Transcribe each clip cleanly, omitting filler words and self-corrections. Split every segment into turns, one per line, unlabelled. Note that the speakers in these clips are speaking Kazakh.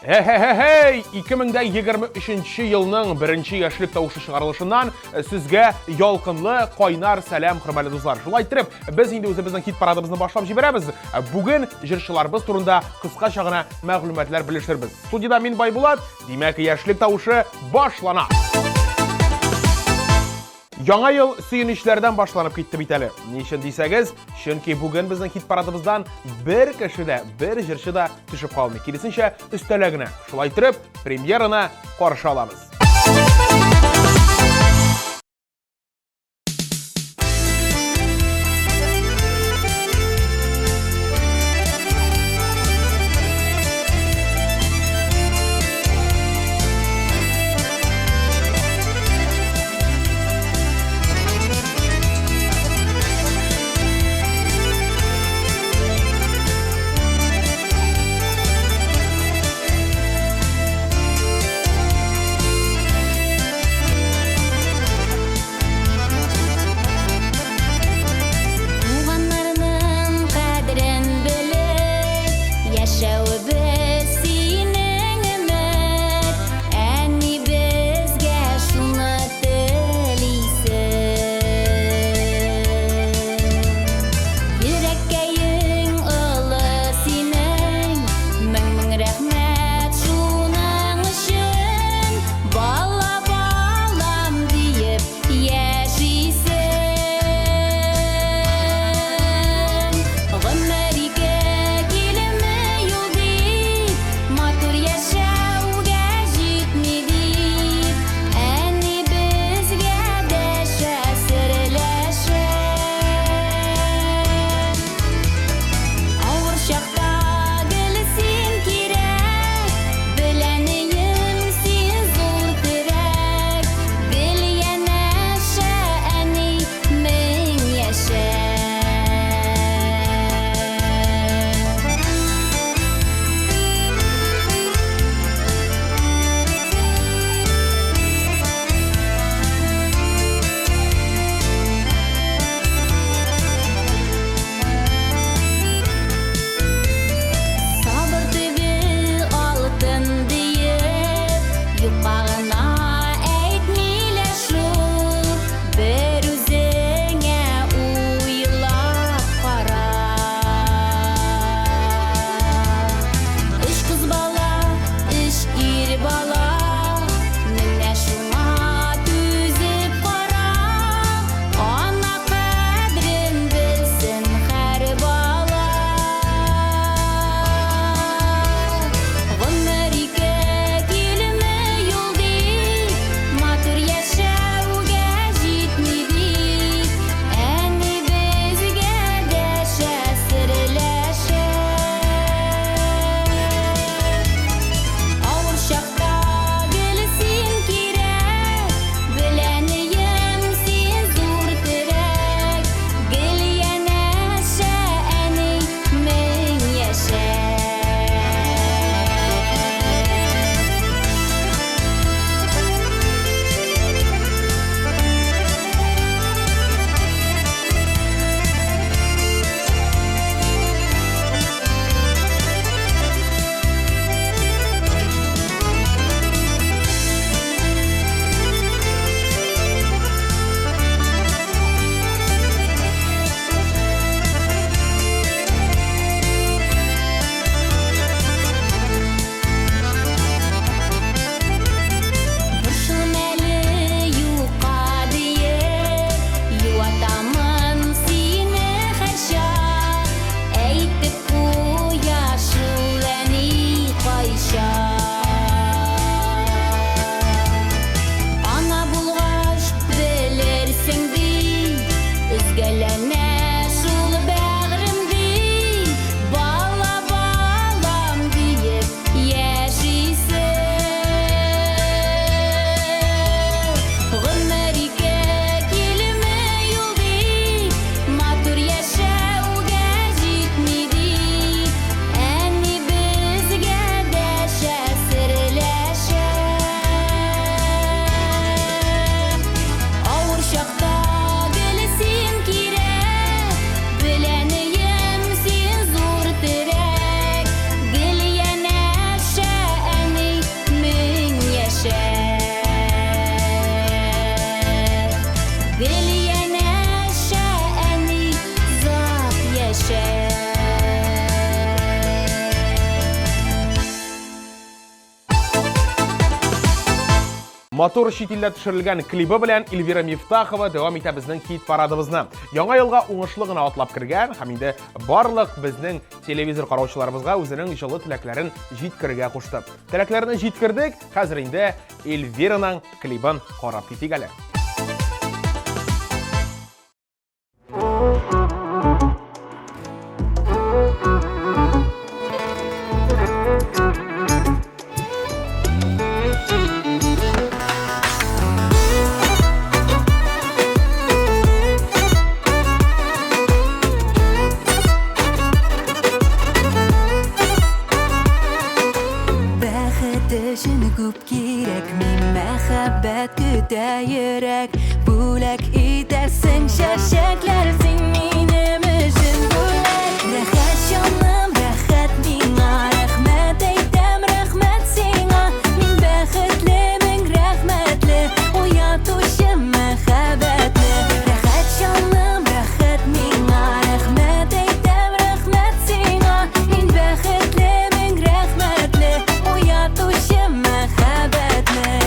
Hey, 2023 yılının birinci yaşlık tavışı çıkarılışından sizge yolkınlı, koynar selam hürmeli dostlar. Şulay ettirip, biz indi özümüzün hit paradımızını başlap jiberemiz. Bugün jırçılarımız turunda kıska şağına məlumatlar biliştirimiz. Studiyada min Baybulat, demek yaşlık tavışı başlana. Яңа ел сөйініштерден башланып кетті бейтелі. Не үшін дейсәгіз, шөнки бүгін біздің хит парадымыздан бір кіші де, бір жыршы да түшіп қалмай. Келесінше үстелігіне шулай тұрып, премьераны қаршы аламыз. Motor şitille düşürülgen klibi bilen Elvira Miftahova devam ite bizning hit paradımızны. Яңа елга уңышлы гына атлап кергән һәм инде барлык безнең телевизор караучыларыбызга үзенең җылы теләкләрен җиткерергә кушты. Теләкләрне җиткердек, хәзер инде Эльвираның клибын карап китик әле.
Bulak itersin şaşaklar senin için bulak rahat canım rahat mina rahmet eytem rahmet sana min baxtlimin rahmetli uyatuşum mehabetli rahat canım rahat mina rahmet eytem rahmet sana min baxtlimin rahmetli uyatuşum mehabetli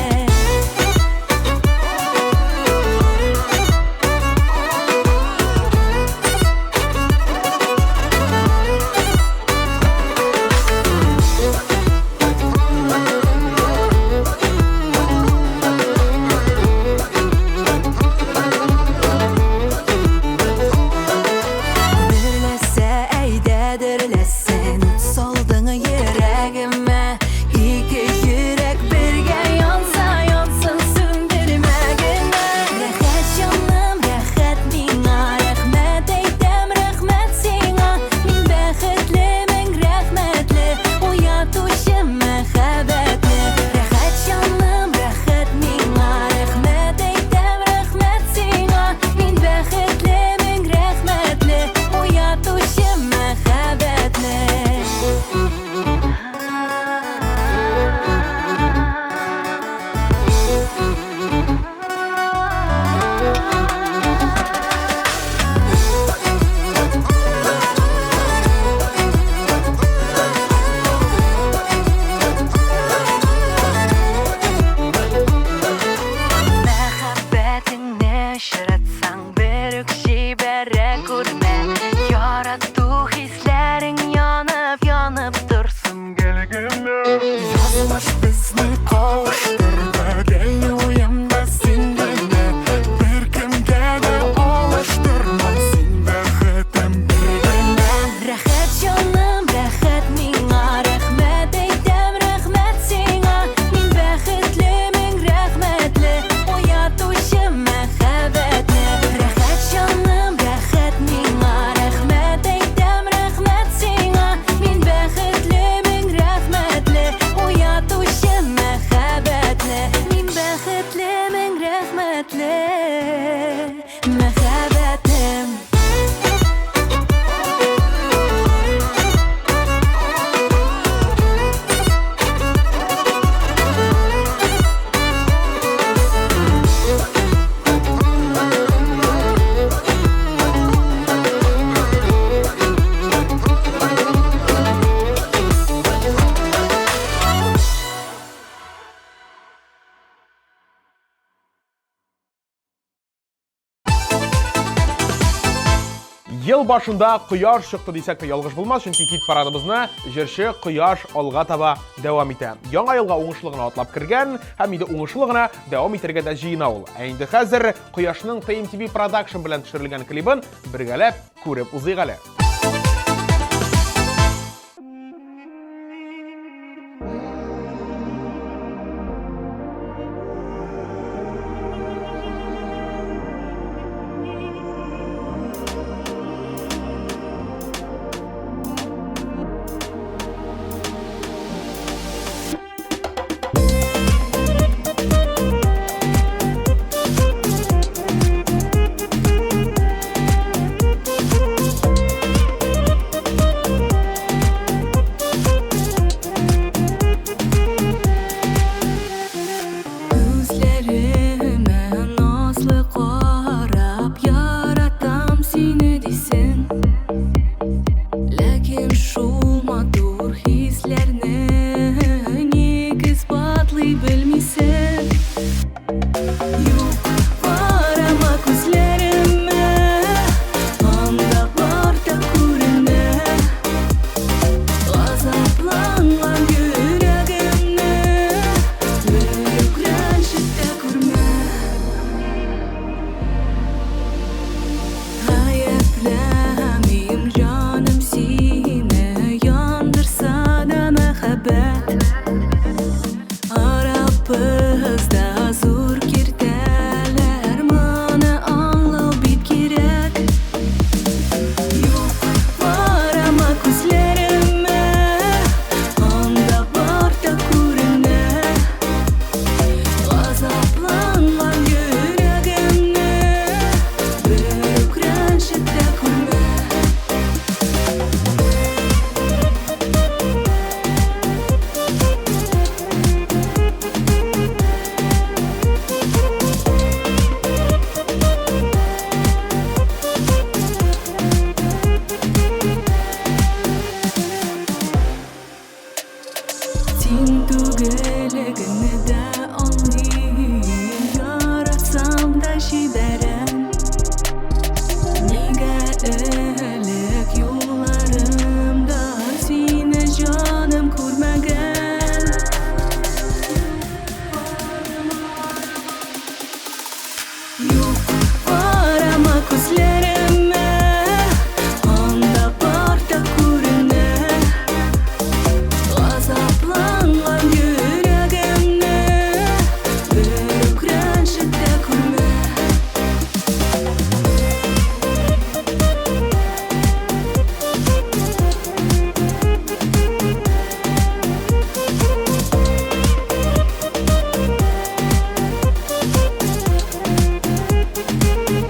Yıl başında Quyosh çıktı desek de yalgış bulmaz, çünkü hit paradımızны җырчы Quyosh алга таба дәвам итә. Яңа елга уңышлы гына атлап кергән һәм инде уңышлы гына дәвам итәргә дә җыена ул. Инде хәзер Quyoshның TMTV Production белән төшерелгән клибын бергәләп күреп узыйк әле.
Сен түгілігіні де алайын Яратсам да жіберем Неге ілік yollarımda Seni canım көрмеген Yok arama gözlerime Onda barda көрінер Azaplangan yüreğimde Büyük reşitde көрме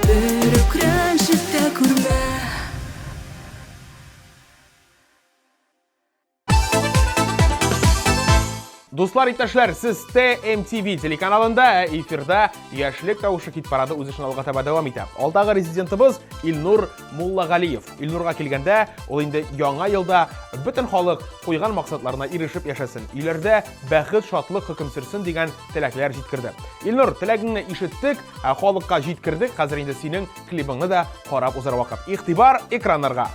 Büyük reşitde көрме
Достар, иптәшләр, сіз TMTV телеканалында эфирда Яшьлек тауышы хит парады үз эшен алга таба дәвам итә. Алдагы резидентыбыз Илнур Муллагалиев. Илнурга килгәндә, ул инде яңа елда бөтен халык куйган максатларына ирешеп яшәсен. Иләрдә бәхет, шатлык хөкем сөрсен дигән теләкләр җиткерде. Илнур, теләгеңне ишеттек, халыкка җиткердек. Хәзер инде синең клибыңны да карап узар вакыт. Игътибар экраннарга.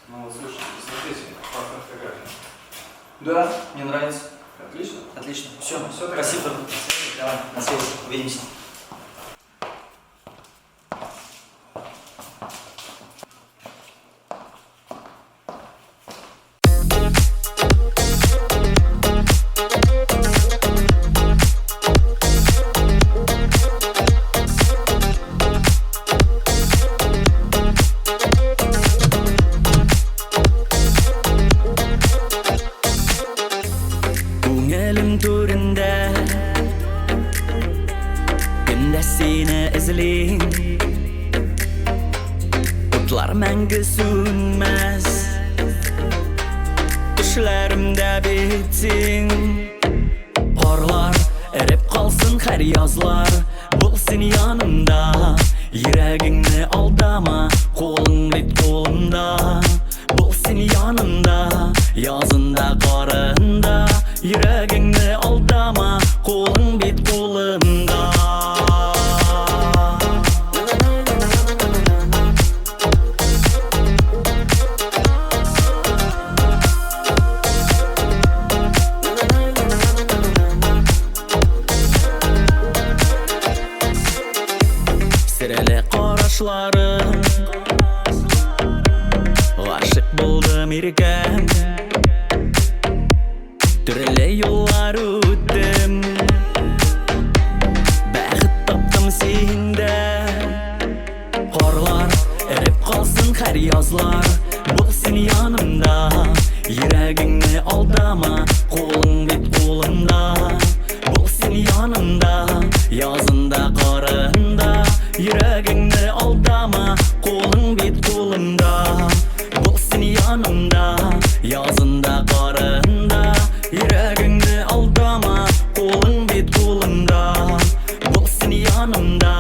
Ну вот слушай, смотрите, классная фотография.
Да, мне нравится.
Отлично.
Отлично. Все,
Всё,
спасибо. Давай, на связи. Увидимся. Көңілім төрінде Күнде сені ізлейін Ұтлар мәңгі сөнмәс Түшлерімді бетсең Қарлар әріп қалсын қәр язлар Бұл сен янымда Ерегіңні алдама Қолың бет қолымда Бұл сен янымда Yazında qarında Yüreğini aldama Қолың бет қолымда Сірелі қарашларым Ғашық болдым еркем Түрлі yollar өттім Бәхет таптым сенде Қарлар әріп қалсын қәр язлар Бұл сен янымда Ерегіңні алдама Қолың бет қолымда Бұл сен янымда Yazında қарында Ерегіңні алдама Қолың бет қолымда Бұл сен янымда Yazında қарында Yüreğini aldama Қолың бет қолымда Бұл сен янымда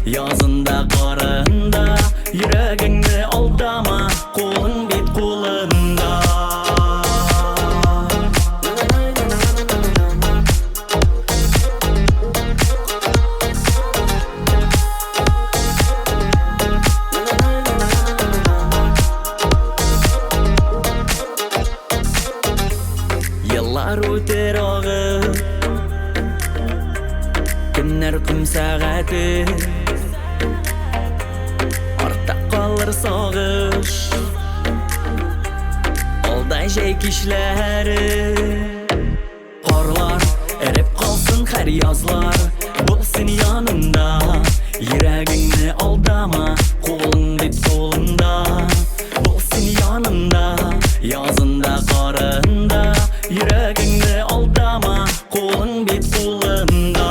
Yazında қарында Yüreğini aldama Қолың бет қолымда Yıllar öter ağır Günler kum saati Артта қалыр сағыш Алдай жай кишләре Қарлар әріп қалсын қәр язлар Бұл сен янымда Ерегіңні алдама Қолың бет қолымда Бұл сен янымда Yazında қарында Yüreğini aldama Қолың бет қолымда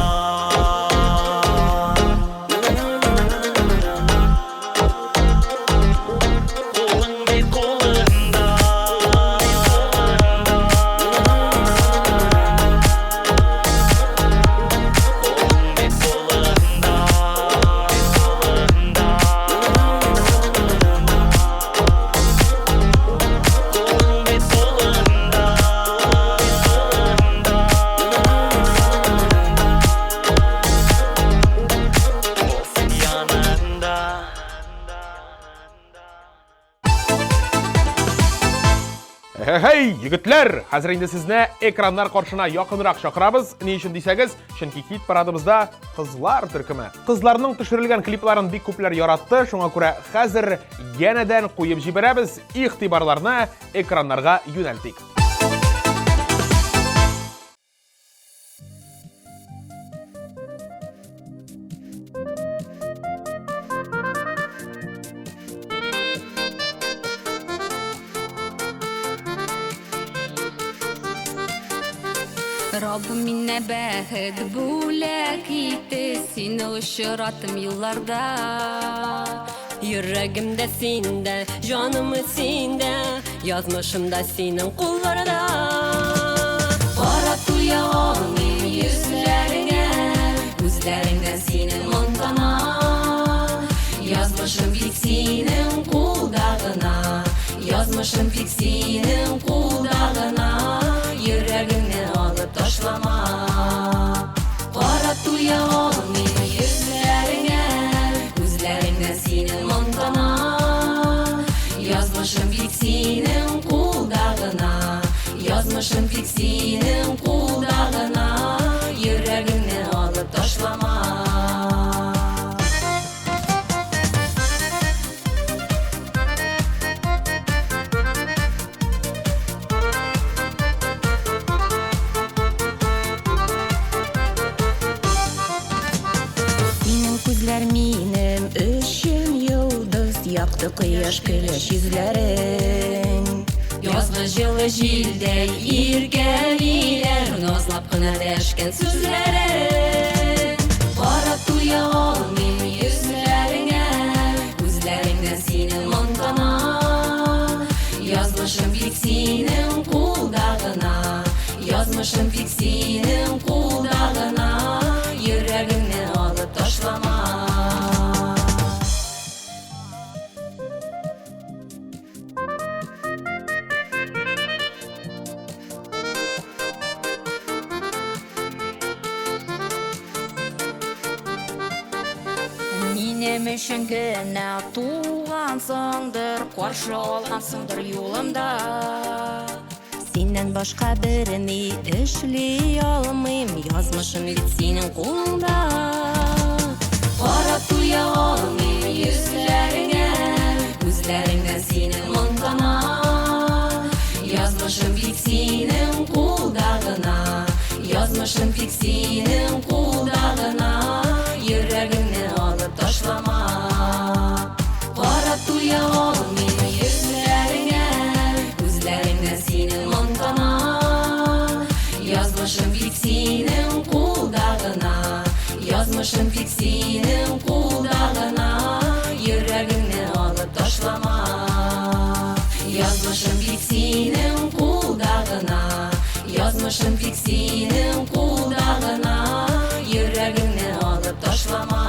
Қолың бет қолымда Қолың бет қолымда
Hey, yigitler, hozir endi sizni ekranlar qarshina yaqinroq chaqiramiz. Ne uchun desangiz, chunki hit paradimizda qizlar turkumi. Qizlarning tushirilgan kliplarini bek ko'plar yaratdi. Shunga ko'ra hozir yanadan qo'yib jiberamiz. E'tiborlarni ekranlarga yo'naltik.
Rabbim minne bəxət bulak etti, seni uçurattım yıllarda.
Yüreğimde sende, canımı sende, yazmışımda senin kullarında.
Qara tuya olmayım yüzlerine, gözlerinden senin montana. Yazmışım pek senin kuldağına, yazmışım pek senin kuldağına. Yüreğimden alıp taşlama. Qara tuya olmayım yüzlerine, gözlerinden senin montana. Yazmışım pek senin kuldağına, yazmışım pek senin kuldağına. Yüreğimden alıp taşlama.
Benim üçün yıldız yaktı kıyaş güleş yüzlerin.
Yazlı жылы жildey irgeliler, nazlap kına deşken sözlerin. Qara tuya olmayım yüzlerine, gözlerinden senin montana. Yazmışım pek senin kuldağına, yazmışım pek senin kuldağına. Yüreğimden alıp taşlama.
Benim üçün gene tuğansındır, karşı olgansındır yolumda. Senden başka birini işley almayım, yazmışım bit senin kolunda.
Qara tuya olmayım yüzlerine, gözlerinden senin montana. Yazmışım pek senin kuldağına, yazmışım pek senin kuldağına. Yüreğimden alıp taşlama. Qara tuya olmayım yüzlerine, gözlerinden senin montana. Yazmışım pek senin kuldağına, yazmışım pek senin kuldağına. Yüreğimden alıp taşlama. Yazmışım pek senin kuldağına, yazmışım pek senin kuldağına. Yüreğimden alıp taşlama.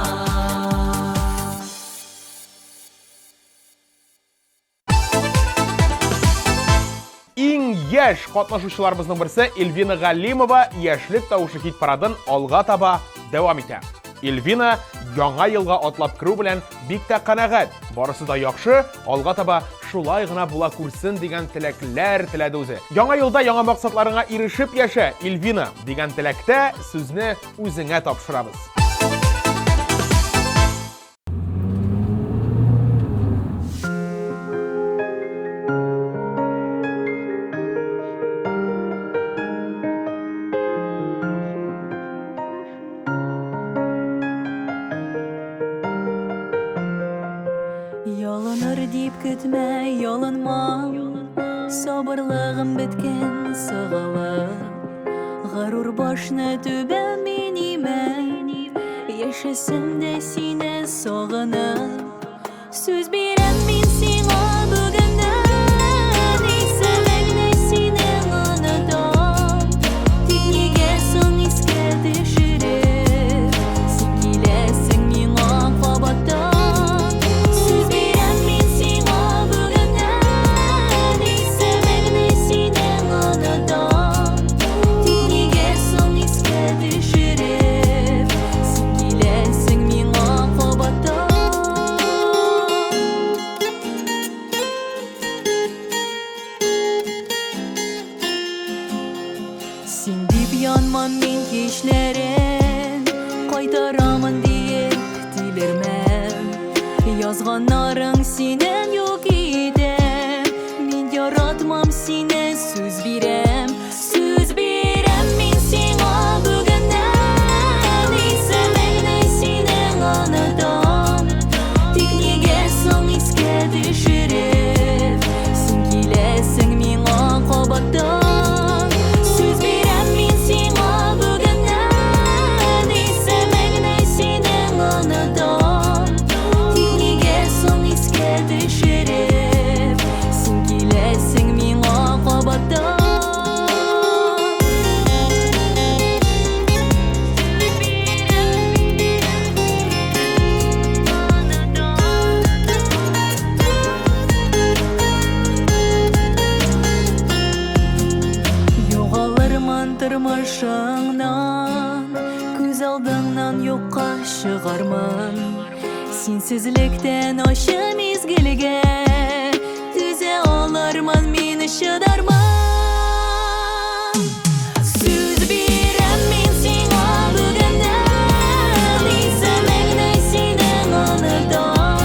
Иң яш катнашучыларыбызның берсе Эльвина Галимова яшьлек тавышы хит парадын алга таба дәвам итә. Эльвина яңа елга атлап керү белән бик тә канәгать. Барысы да яхшы, алга таба шулай гына була күрсен дигән теләкләр теләде үзе. Яңа елда яңа максатларыңа ирешеп яшә, Эльвина дигән теләктә сүзне үзеңә тапшырабыз.
Ялыныр дип көтмә, ялынма. Сабырлыгым беткән сыгылып. Ғарур башны түбә миниме, яшәсем дә сине сагынып. Сүз бирәм мин сиңа бүгеннән, исемеңне сине онытам. Тик нигә соң искә төшереп, син киләсең миңа кабаттан.
işlerin Qaytaramın deyip dilermem Yazganların sinen yok idi Min yaratmam sinen söz birem Söz birem min sina bugünden İsemeyle sinen anıdan Tekniğe son iske düşürüp Sen gilesin min akabattan Söz birem min sina bugünden İsemeyle sinen anıdan Tekniğe son iske düşürüp Sen gilesin min akabattan Yoğalırman tırmışından Göz aldığından yokka çıgarman Sensizlikten aşı mezgilge Düze alırman meni şıdarman Söz birem min sina bugünden İsemeyle sinen anıdan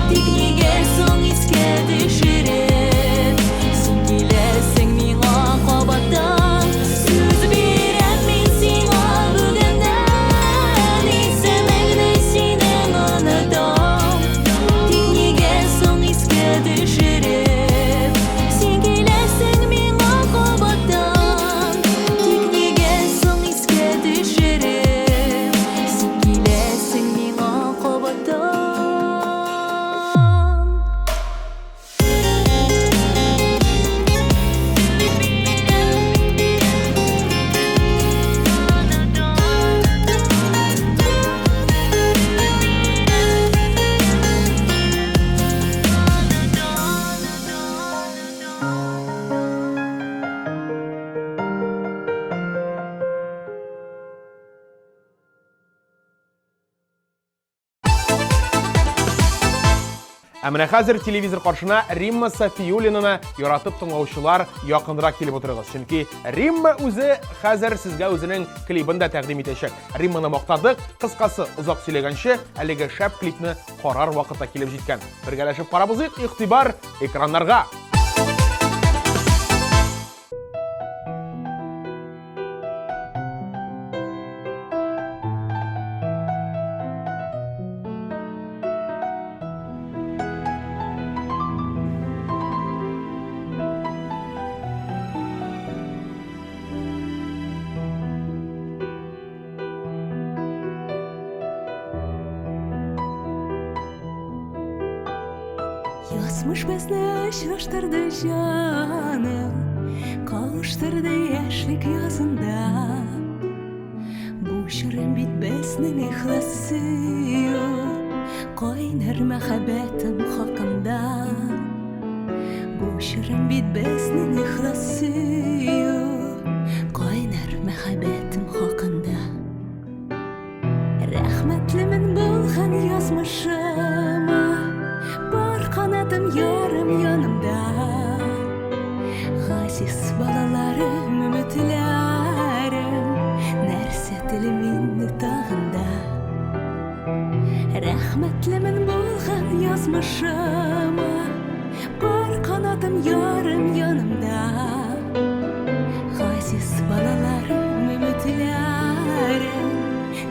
Tekniğe son iske düşürüp Sen gilesin min akabattan Söz birem min sina bugünden İsemeyle sinen anıdan Tekniğe son iske düşürüp Sen gilesin min akabattan Tekniğe son iske düşürüp Sen gilesin min akabattan
Әміне қазір телевизор қаршына Римма Сафиулинаны яратып тыңлаушылар якынрак келіп отырығыз. Чөнки Римма өзі қазір сізге өзінің клибін да тәқдим етешек. Римманы мақтадық, қысқасы ұзақ сөйлегенше, әлеге шәп клипні қарар вақытта келіп жеткен. Біргәләшіп қарабызық, иқтибар экранларға.
Yazmış bizne aşıraştırdı canım Kavuşturdu yaşlık yazında Bu şirin bitmesinin ihlası Kaynar mehabbetim hakkında Bu şirin bitmesinin ihlası Kaynar mehabbetim hakkında Rahmetlimin bulgan yazmışıma Bar kanadım yarım yanımda Gaziz balalarım, ümitlerim Nerse dilimin dağında Rahmetlimin bulgan yazmışıma Bar kanadım yarım yanımda Gaziz balalarım, ümitlerim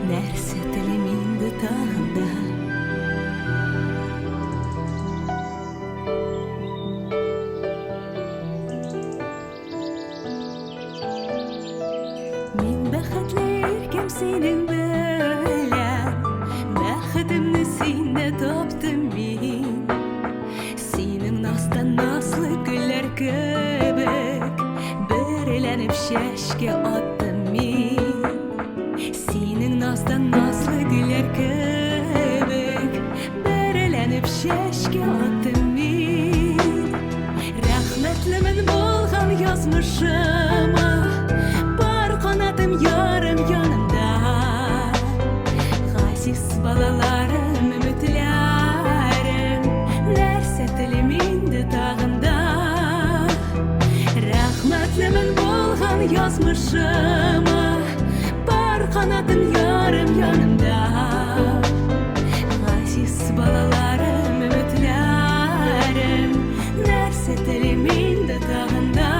Nerse dilimin dağında Senin bilen Bəxtimni sində tapdım min Senin nasdan naslı güller köbük Börelənib şəşkə attım min Senin nasdan naslı güller köbük Börelənib şəşkə attım min Rəhmətlimin bolğan yazmışıma Bar qanadım yarım yanımda Gaziz balalarım, ümitlerim Nerse dilimin dağında Rahmetlimin bolğan yazmışıma kanatım yarım yanımda. Aziz balalarım, ümitlerim, nerse dilimin dudağında.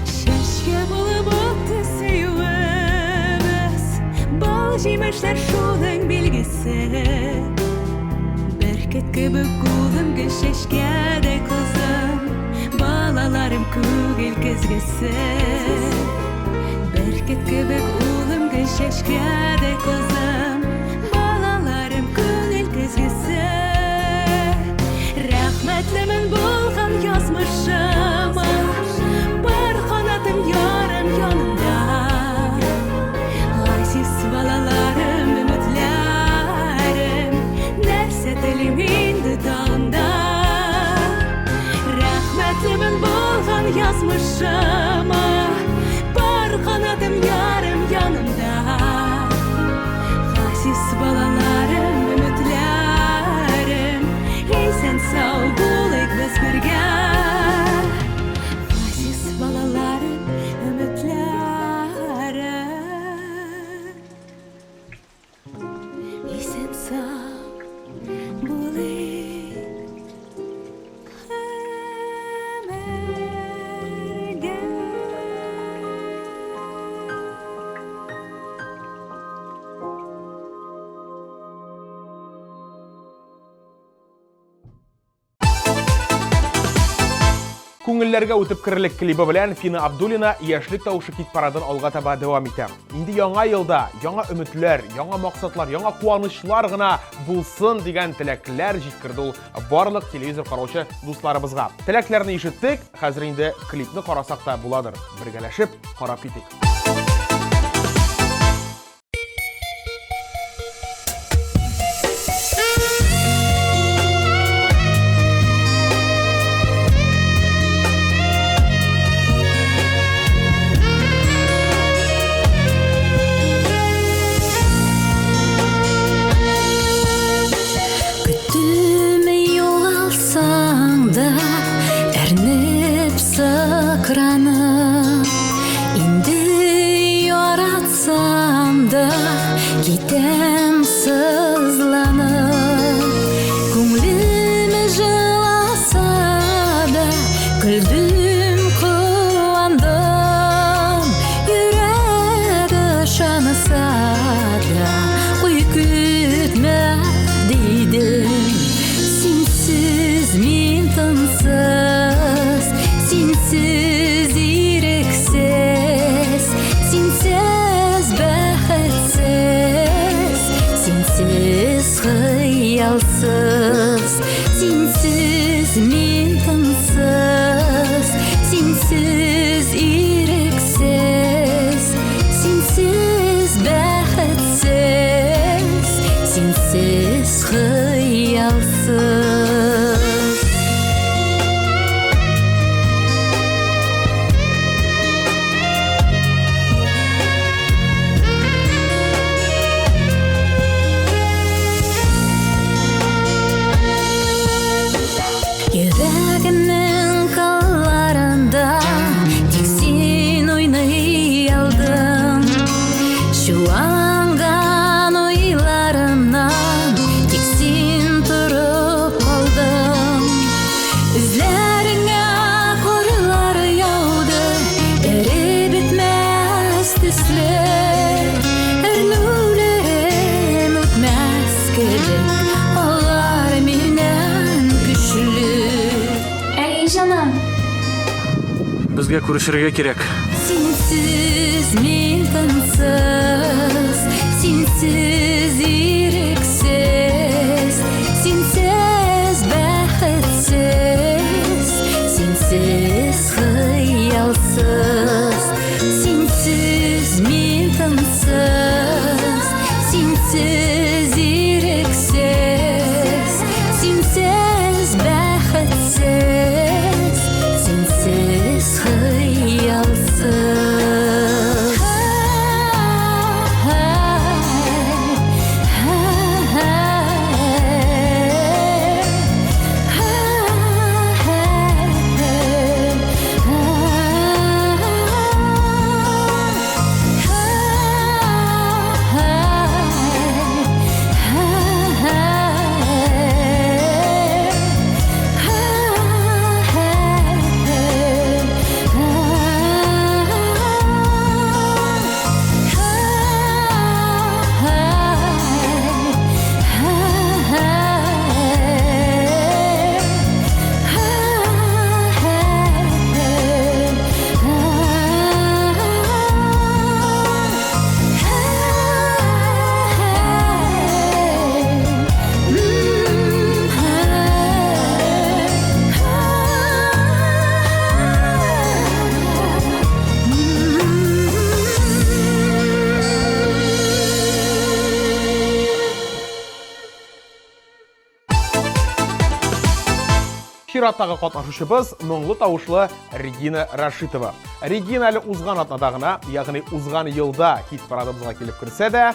Şeşke bulup öptü sevimiz, bal jemişler şunun bilgisi. Berket gibi kulum gül şeşkede kızım, balalarım kugel kezgisi. Berket gibi kulum gül şeşkede kızım, balalarım kugel kezgisi. Rahmetlimin bulgan yazmışıma, bar kanatım yarım yanımda. Aziz balalarım, ümitlerim, nerse dilimin dudağında. Rahmetlimin bulgan yazmışıma, bar kanatım yarım yanımda. Aziz balalarım, ümitlerim, ey sen sağ bulayık biz birge. Aziz balalarım, ümitlerim, ey sen sağ bulayık birge.
Күңелләргә үтеп кирлек клибы белән Фина Абдуллина яшьлек тавышы кит парадан алга таба дәвам итә. Инде яңа елда яңа өметләр, яңа максатлар, яңа куанычлар гына булсын дигән теләкләр җиткерде ул барлык телевизор караучы дусларыбызга. Теләкләрне ишеттек, хәзер инде клипны карасак та буладыр. Бергәләшеп карап китик.
Күтүме югалсаң да, әрнеп сыкранып, инде яратсам да, китәм сызланып. Күңлеме жыласа да, күлдем, куандым, йөрәге ышанса да, куй күтмә дейдім. Сенсіз мен тынсыз, сенсіз ирексіз, сенсіз бәхетсіз, сенсіз хыялсыз, сенсіз мен тынсыз, сенсіз ирексіз, сенсіз бәхетсіз, сенсіз хыялсыз. Йөрәгемнең кылларында тик син уйный алдың. Шуанган уйларымнан тик син торып калдың. Үзләреңә карлар яуды, эреп бетмәс төсле. Әрнүләрем үтмәс кебек, алар миннән көчле.
Әй жаным,
Безгә күрешергә кирәк.
Сенсіз мен тынсыз, сенсіз ирексіз, сенсіз бәхетсіз, сенсіз хыялсыз, сенсіз мен тынсыз, сенсіз ирексіз, сенсіз бәхетсіз, сенсіз хыялсыз.
чираттагы катнашучыбыз моңлы тавышлы Регина Рашитова. Регина әле узган атнадагына, ягъни узган елда хит парадыбызга килеп керсә дә,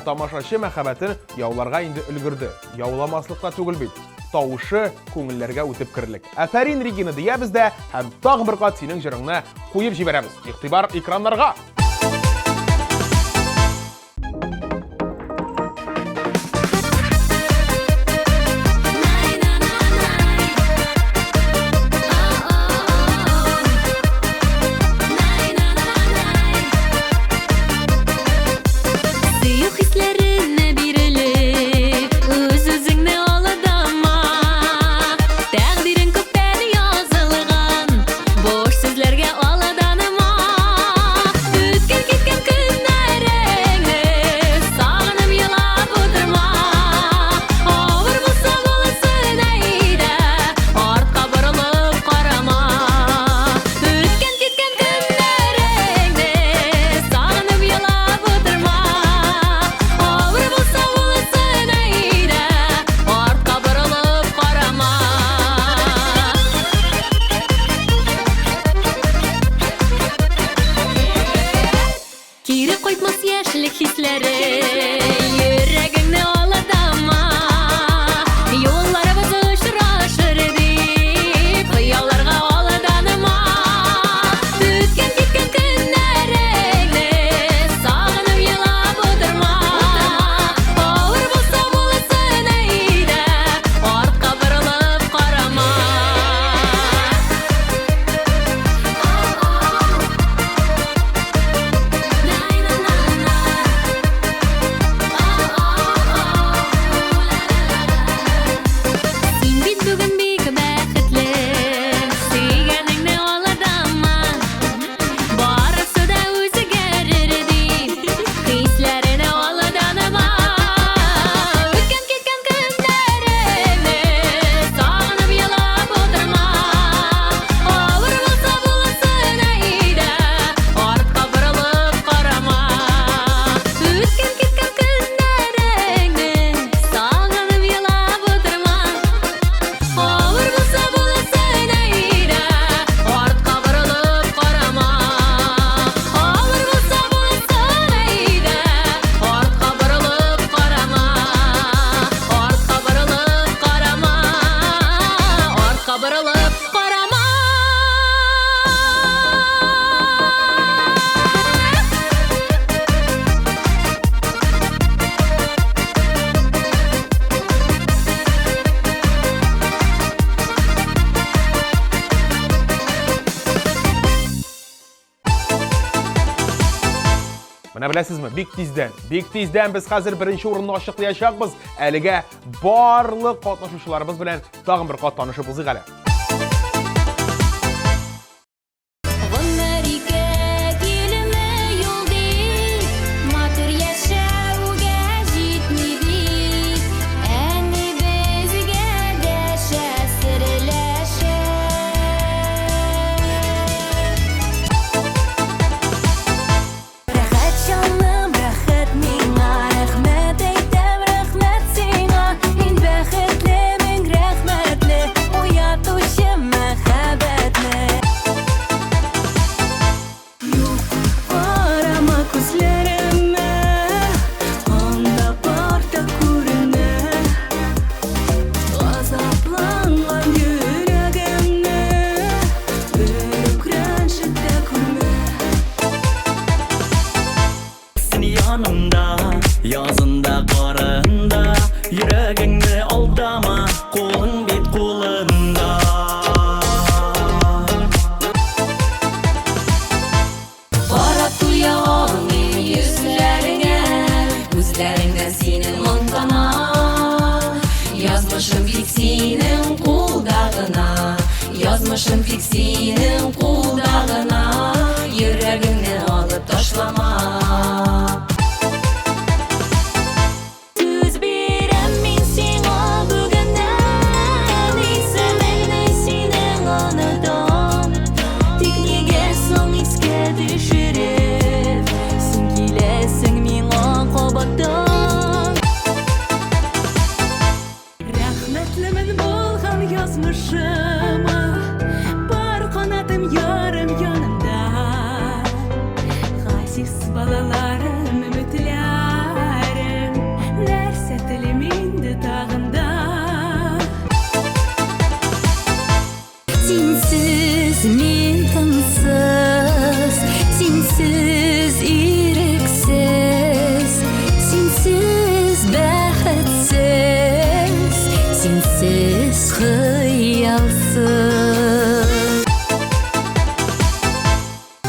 тамашачы мәхәббәтен яуларга инде өлгерде. Яуламаслыкта түгел бит. Тавышы күңелләргә үтеп кирлек. Афәрин Регина диябез дә һәм тагы бер кат синең җырыңны куеп җибәрәбез. Игътибар экраннарга. Менә беләсезме, бик тиздән без хәзер беренче урынны ачыклаячакбыз. Әлегә барлык катнашучыларыбыз белән тагын бер кат танышып узыйк әле.
Yazında qarında, yüreğinde aldama, kolun bit kolunda.
Barab tuya olmayın yüzlerine, gözlerinden senin ondana. Yazmışım pek senin kuldağına, yazmışım pek senin kuldağına. Yüreğini alıp taşlama.
Рәхмәтлемен булган yazmışıma Bar kanatım yarım yanımda Hasis balalarım, ümitlerim Derse dilimindi tağında
Sensiz men tımsız, sensiz ireksiz, sensiz bәхетсіз, sensiz хыялсыз.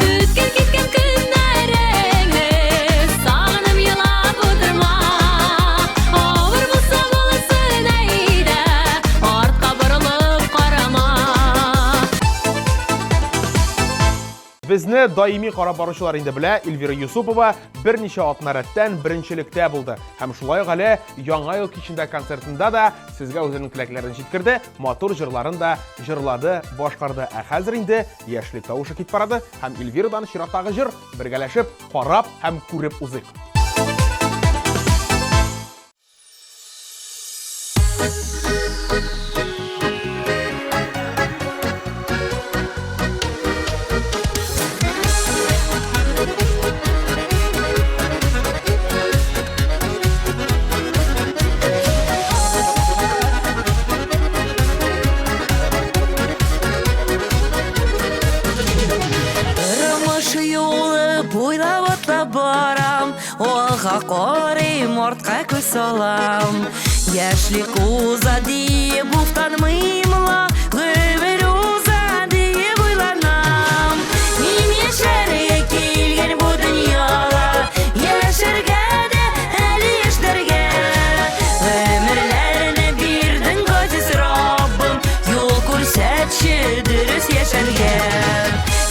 Өткен кеткен күндеріңді сағынып елап отырма Ауыр болса болсын әйді артқа бұрылып қарама
Bizni daimi qara barışçılar indi bilä Elvira Yusupova bir neçe atnarattan birinchilikdə buldu. Hem şulay gale Яңа ел кичендә концертында да sizga özünün tileklerini җиткерде, мотор җырларын да җырлады, башкарды. Ә хәзер инде яшьлек тавышы китеп барады һәм Эльвирадан чираттагы җыр бергәләшеп, карап һәм күреп узыйк.
Буйлап атлап барам, алга карыйм, артка күз салам. Яшьлек уза дип уфтанмыймла, гомер уза дип уйланам. Мин яшәргә килгән бу дөньяга, яшәргә дә әле яшьләргә. Гомерләрне бирдең газиз Раббым, юл күрсәтче дөрес яшәргә.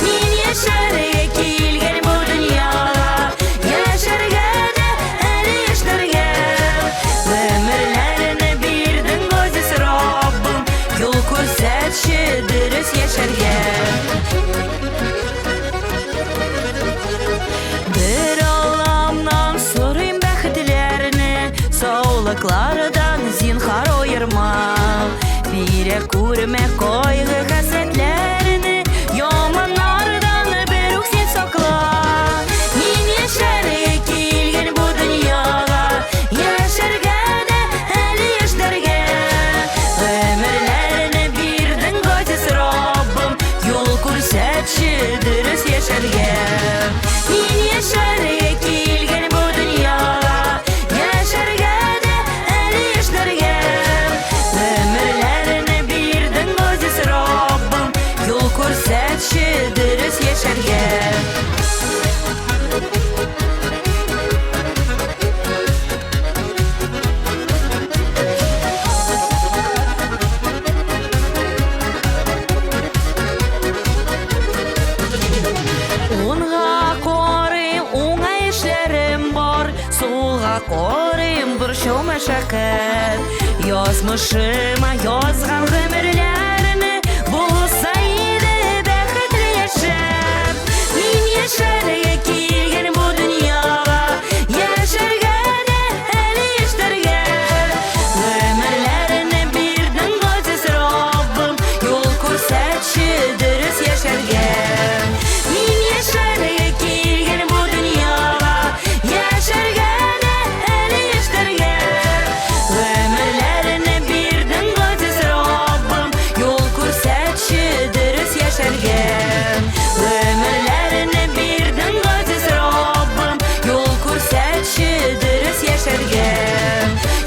Мин яшәргә килгән бу дөньяга, яшәргә дә әле яшьләргә. Гомерләрне бирдең газиз Раббым, юл күрсәтче дөрес яшәргә. Бер Алламнан сорыйм бәхетләрне, саулыклардан зинһар аерма. Бирә күрмә кайгы хәсрәтләрне, яманнардан бер үк син сакла. Мин яшәргә килгән бу дөньяга, яшәргә дә әле яшьләргә. Гомерләрне бирдең газиз Раббым, юл күрсәтче дөрес яшәргә. Мин яшәргә килгән бу дөньяга, яшәргә дә әле яшьләргә. Гомерләрне бирдең газиз Раббым, юл күрсәтче дөрес яшәргә. Унга карыйм, уңай эшләрем бар, сулга карыйм, борчу мәшәкать. Язмышыма язган гомерләрне, булса иде бәхетле яшәп. Мин яшәргә килгән бу дөньяга, яшәргә дә әле яшьләргә. Гомерләрне бирдең газиз Раббым, юл күрсәтче дөрес яшәргә. Мин яшәргә килгән бу дөньяга, яшәргә дә әле яшьләргә. Гомерләрне бирдең газиз Раббым, юл күрсәтче дөрес яшәргә. Гомерләрне бирдең газиз Раббым, юл күрсәтче дөрес яшәргә.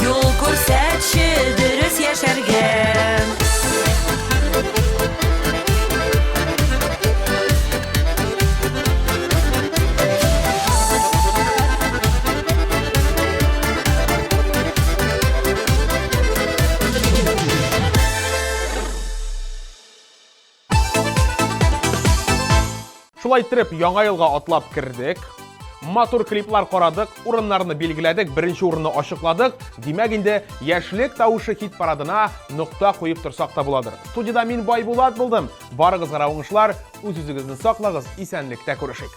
Юл күрсәтче дөрес яшәргә.
Шулай итеп, Яңа елга атлап кирдек. Мотор клиплар карадык, урыннарны билгеләдек, беренче урынны ачыкладык. Димәк инде яшьлек тавышы хит парадына нокта куеп торсак та буладыр. Студияда мин Байбулат булдым. Барыгызга уңышлар, үз-үзегезне саклагыз, исәнлектә күрешик.